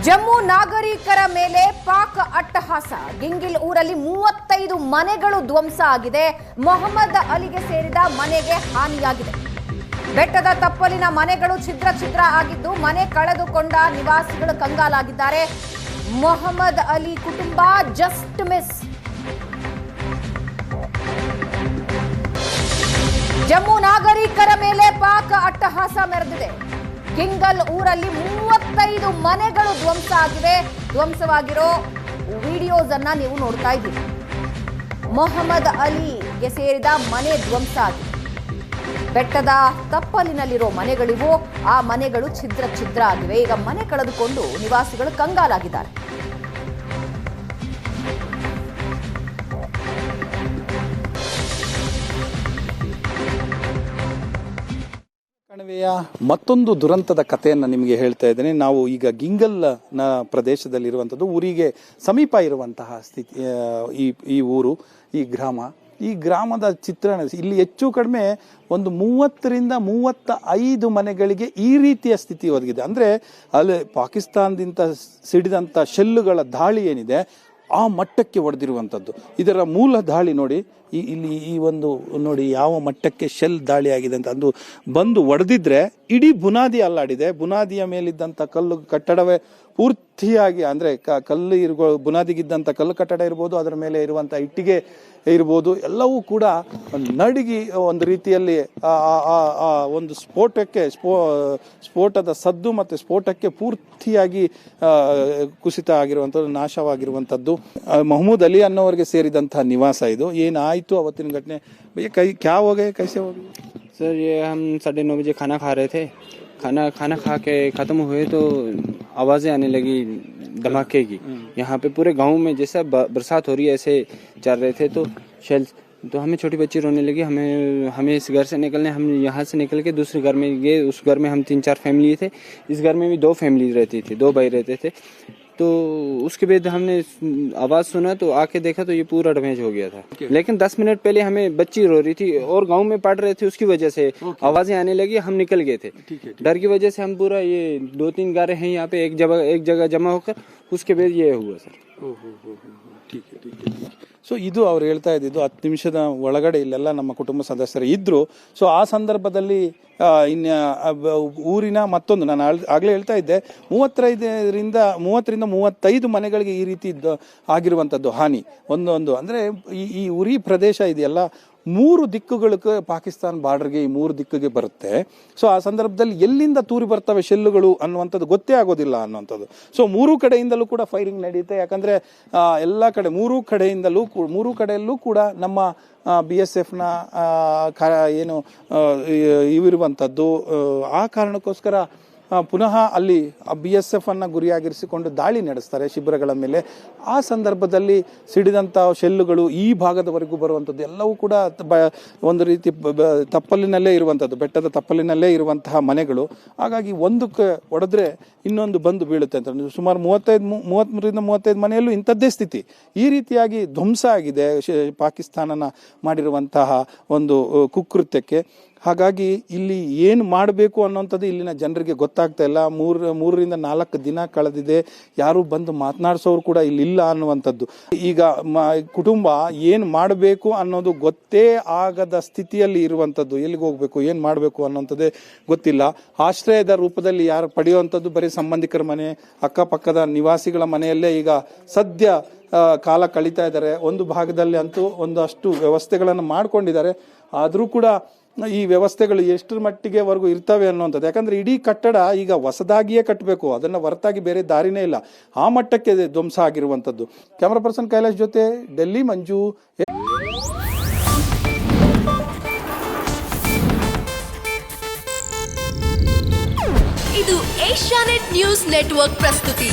ಜಮ್ಮು ನಾಗರಿಕರ ಮೇಲೆ ಪಾಕ್ ಅಟ್ಟಹಾಸ. ಗಿಂಗಿಲ್ ಊರಲ್ಲಿ 35 ಮನೆಗಳು ಧ್ವಂಸ ಆಗಿದೆ. ಮೊಹಮ್ಮದ್ ಅಲಿಗೆ ಸೇರಿದ ಮನೆಗೆ ಹಾನಿಯಾಗಿದೆ. ಬೆಟ್ಟದ ತಪ್ಪಲಿನ ಮನೆಗಳು ಛಿದ್ರ ಛಿದ್ರ ಆಗಿದ್ದು ಮನೆ ಕಳೆದುಕೊಂಡ ನಿವಾಸಿಗಳು ಕಂಗಾಲಾಗಿದ್ದಾರೆ. ಮೊಹಮ್ಮದ್ ಅಲಿ ಕುಟುಂಬ ಜಸ್ಟ್ ಮಿಸ್. ಜಮ್ಮು ನಾಗರಿಕರ ಮೇಲೆ ಪಾಕ್ ಅಟ್ಟಹಾಸ ಮೆರೆದಿದೆ. ಗಿಂಗಲ್ ಊರಲ್ಲಿ 35 ಮನೆಗಳು ಧ್ವಂಸ ಆಗಿದೆ. ಧ್ವಂಸವಾಗಿರೋ ವಿಡಿಯೋಸ್ ಅನ್ನ ನೀವು ನೋಡ್ತಾ ಇದ್ದೀರಿ. ಮೊಹಮ್ಮದ್ ಅಲಿಗೆ ಸೇರಿದ ಮನೆ ಧ್ವಂಸ ಆಗಿದೆ. ಬೆಟ್ಟದ ತಪ್ಪಲಿನಲ್ಲಿರೋ ಮನೆಗಳಿವು. ಆ ಮನೆಗಳು ಛಿದ್ರ ಛಿದ್ರ ಆಗಿವೆ. ಈಗ ಮನೆ ಕಳೆದುಕೊಂಡು ನಿವಾಸಿಗಳು ಕಂಗಾಲಾಗಿದ್ದಾರೆ. ಕಣಿವೆಯ ಮತ್ತೊಂದು ದುರಂತದ ಕಥೆಯನ್ನು ನಿಮಗೆ ಹೇಳ್ತಾ ಇದ್ದೇನೆ. ನಾವು ಈಗ ಗಿಂಗಲ್ನ ಪ್ರದೇಶದಲ್ಲಿರುವಂಥದ್ದು, ಊರಿಗೆ ಸಮೀಪ ಇರುವಂತಹ ಸ್ಥಿತಿ ಈ ಊರು, ಈ ಗ್ರಾಮದ ಚಿತ್ರಣ. ಇಲ್ಲಿ ಹೆಚ್ಚು ಕಡಿಮೆ ಒಂದು 30ರಿಂದ 35 ಮನೆಗಳಿಗೆ ಈ ರೀತಿಯ ಸ್ಥಿತಿ ಒದಗಿದೆ. ಅಂದರೆ ಅಲ್ಲಿ ಪಾಕಿಸ್ತಾನದಿಂದ ಸಿಡಿದಂಥ ಶೆಲ್ಲುಗಳ ದಾಳಿ ಏನಿದೆ ಆ ಮಟ್ಟಕ್ಕೆ ಹೊಡೆದಿರುವಂಥದ್ದು. ಇದರ ಮೂಲ ದಾಳಿ ನೋಡಿ, ಇಲ್ಲಿ ಈ ಒಂದು ನೋಡಿ ಯಾವ ಮಟ್ಟಕ್ಕೆ ಶೆಲ್ ದಾಳಿ ಆಗಿದೆ ಅಂತ. ಅದು ಬಂದು ಹೊಡೆದಿದ್ರೆ ಇಡೀ ಬುನಾದಿ ಅಲ್ಲಾಡಿದೆ. ಬುನಾದಿಯ ಮೇಲಿದ್ದಂಥ ಕಟ್ಟಡವೇ ಪೂರ್ತಿಯಾಗಿ, ಅಂದರೆ ಕಲ್ಲು ಬುನಾದಿಗಿದ್ದಂಥ ಕಲ್ಲು ಕಟ್ಟಡ ಇರ್ಬೋದು, ಅದರ ಮೇಲೆ ಇರುವಂಥ ಇಟ್ಟಿಗೆ ಇರ್ಬೋದು, ಎಲ್ಲವೂ ಕೂಡ ನಡುಗಿ ಒಂದು ರೀತಿಯಲ್ಲಿ ಒಂದು ಸ್ಫೋಟದ ಸದ್ದು ಮತ್ತು ಸ್ಫೋಟಕ್ಕೆ ಪೂರ್ತಿಯಾಗಿ ಕುಸಿತ ಆಗಿರುವಂಥದ್ದು, ನಾಶವಾಗಿರುವಂಥದ್ದು. ಮೊಹಮ್ಮದ್ ಅಲಿ ಅನ್ನೋರಿಗೆ ಸೇರಿದಂತಹ ನಿವಾಸ ಇದು. ಏನಾಯಿತು ಅವತ್ತಿನ ಘಟನೆ? ಕ್ಯಾ ಹೋಗೆ ಕೈಸೆ ಹೋಗಿ सर? ये हम 9:30 बजे खाना खा रहे थे. खाना खा के ख़त्म हुए तो आवाज़ें आने लगी धमाके की. यहाँ पे पूरे गांव में जैसा बरसात हो रही है ऐसे चल रहे थे. तो शेल्स, तो हमें छोटी बच्ची रोने लगी. हमें इस घर से निकलने, हम यहाँ से निकल के दूसरे घर में गए. उस घर में हम 3-4 फैमिली थे. इस घर में भी 2 फैमिली रहती थी, 2 भाई रहते थे. तो उसके बाद हमने आवाज सुना तो आके देखा तो ये पूरा डैमेज हो गया था. लेकिन 10 मिनट पहले हमें बच्ची रो रही थी और गांव में पढ़ रहे थे, उसकी वजह से आवाजें आने लगी. हम निकल गए थे. डर की वजह से हम पूरा ये 2-3 गारे हैं यहाँ पे एक जगह जमा होकर, उसके बाद ये हुआ सर. ठीक है. ಸೊ ಇದು ಅವ್ರು ಹೇಳ್ತಾ ಇದ್ದಿದ್ದು 10 ನಿಮಿಷದ ಒಳಗಡೆ ಇಲ್ಲೆಲ್ಲ ನಮ್ಮ ಕುಟುಂಬ ಸದಸ್ಯರು ಇದ್ರು. ಸೊ ಆ ಸಂದರ್ಭದಲ್ಲಿ ಊರಿನ ಮತ್ತೊಂದು, ನಾನು ಆಗಲೇ ಹೇಳ್ತಾ ಇದ್ದೆ, 30ರಿಂದ 35 ಮನೆಗಳಿಗೆ ಈ ರೀತಿ ಆಗಿರುವಂಥದ್ದು ಹಾನಿ. ಒಂದು ಅಂದರೆ ಈ ಉರಿ ಪ್ರದೇಶ ಇದೆಯಲ್ಲ, 3 ದಿಕ್ಕುಗಳಿಗೆ ಪಾಕಿಸ್ತಾನ ಬಾರ್ಡರ್ಗೆ ಈ 3 ದಿಕ್ಕಿಗೆ ಬರುತ್ತೆ. ಸೊ ಆ ಸಂದರ್ಭದಲ್ಲಿ ಎಲ್ಲಿಂದ ತೂರಿ ಬರ್ತವೆ ಶೆಲ್ಲುಗಳು ಅನ್ನುವಂಥದ್ದು ಗೊತ್ತೇ ಆಗೋದಿಲ್ಲ ಅನ್ನುವಂಥದ್ದು. ಸೊ 3 ಕಡೆಯಿಂದಲೂ ಕೂಡ ಫೈರಿಂಗ್ ನಡೆಯುತ್ತೆ. ಯಾಕಂದ್ರೆ ಎಲ್ಲ ಕಡೆ 3 ಕಡೆಯಲ್ಲೂ ಕೂಡ ನಮ್ಮ BSFನ ಏನು ಇವಿರುವಂಥದ್ದು. ಆ ಕಾರಣಕ್ಕೋಸ್ಕರ ಪುನಃ ಅಲ್ಲಿ BSF ಅನ್ನ ಗುರಿಯಾಗಿರಿಸಿಕೊಂಡು ದಾಳಿ ನಡೆಸ್ತಾರೆ ಶಿಬಿರಗಳ ಮೇಲೆ. ಆ ಸಂದರ್ಭದಲ್ಲಿ ಸಿಡಿದಂಥ ಶೆಲ್ಲುಗಳು ಈ ಭಾಗದವರೆಗೂ ಬರುವಂಥದ್ದು ಎಲ್ಲವೂ ಕೂಡ ಒಂದು ರೀತಿ ತಪ್ಪಲಿನಲ್ಲೇ ಇರುವಂಥದ್ದು, ಬೆಟ್ಟದ ತಪ್ಪಲಿನಲ್ಲೇ ಇರುವಂತಹ ಮನೆಗಳು. ಹಾಗಾಗಿ ಒಂದಕ್ಕೆ ಹೊಡೆದ್ರೆ ಇನ್ನೊಂದು ಬಂದು ಬೀಳುತ್ತೆ ಅಂತ. ಸುಮಾರು 33ರಿಂದ 35 ಮನೆಯಲ್ಲೂ ಇಂಥದ್ದೇ ಸ್ಥಿತಿ. ಈ ರೀತಿಯಾಗಿ ಧ್ವಂಸ ಆಗಿದೆ ಪಾಕಿಸ್ತಾನನ ಮಾಡಿರುವಂತಹ ಒಂದು ಕುಕೃತ್ಯಕ್ಕೆ. ಹಾಗಾಗಿ ಇಲ್ಲಿ ಏನು ಮಾಡಬೇಕು ಅನ್ನೋಂಥದ್ದು ಇಲ್ಲಿನ ಜನರಿಗೆ ಗೊತ್ತಾಗ್ತಾ ಇಲ್ಲ. 3ರಿಂದ 4 ದಿನ ಕಳೆದಿದೆ, ಯಾರು ಬಂದು ಮಾತನಾಡಿಸೋರು ಕೂಡ ಇಲ್ಲಿಲ್ಲ ಅನ್ನುವಂಥದ್ದು. ಈಗ ಕುಟುಂಬ ಏನು ಮಾಡಬೇಕು ಅನ್ನೋದು ಗೊತ್ತೇ ಆಗದ ಸ್ಥಿತಿಯಲ್ಲಿ ಇರುವಂಥದ್ದು. ಎಲ್ಲಿಗೆ ಹೋಗ್ಬೇಕು, ಏನು ಮಾಡಬೇಕು ಅನ್ನೋಂಥದ್ದೇ ಗೊತ್ತಿಲ್ಲ. ಆಶ್ರಯದ ರೂಪದಲ್ಲಿ ಯಾರು ಪಡೆಯುವಂಥದ್ದು ಬರೀ ಸಂಬಂಧಿಕರ ಮನೆ, ಅಕ್ಕಪಕ್ಕದ ನಿವಾಸಿಗಳ ಮನೆಯಲ್ಲೇ ಈಗ ಸದ್ಯ ಕಾಲ ಕಳೀತಾ ಇದ್ದಾರೆ. ಒಂದು ಭಾಗದಲ್ಲಿ ಅಂತೂ ಒಂದಷ್ಟು ವ್ಯವಸ್ಥೆಗಳನ್ನು ಮಾಡ್ಕೊಂಡಿದ್ದಾರೆ. ಆದರೂ ಕೂಡ ಈ ವ್ಯವಸ್ಥೆಗಳು ಎಷ್ಟರ ಮಟ್ಟಿಗೆವರೆಗೂ ಇರ್ತವೆ ಅನ್ನುವಂಥದ್ದು. ಯಾಕಂದ್ರೆ ಇಡೀ ಕಟ್ಟಡ ಈಗ ಹೊಸದಾಗಿಯೇ ಕಟ್ಟಬೇಕು, ಅದನ್ನು ಹೊರತಾಗಿ ಬೇರೆ ದಾರಿನೇ ಇಲ್ಲ. ಆ ಮಟ್ಟಕ್ಕೆ ಧ್ವಂಸ ಆಗಿರುವಂಥದ್ದು. ಕ್ಯಾಮರಾ ಪರ್ಸನ್ ಕೈಲಾಶ್ ಜೊತೆ ಡೆಲ್ಲಿ ಮಂಜು. ಇದು ಏಷ್ಯಾನೆಟ್ ನ್ಯೂಸ್ ನೆಟ್ವರ್ಕ್ ಪ್ರಸ್ತುತಿ.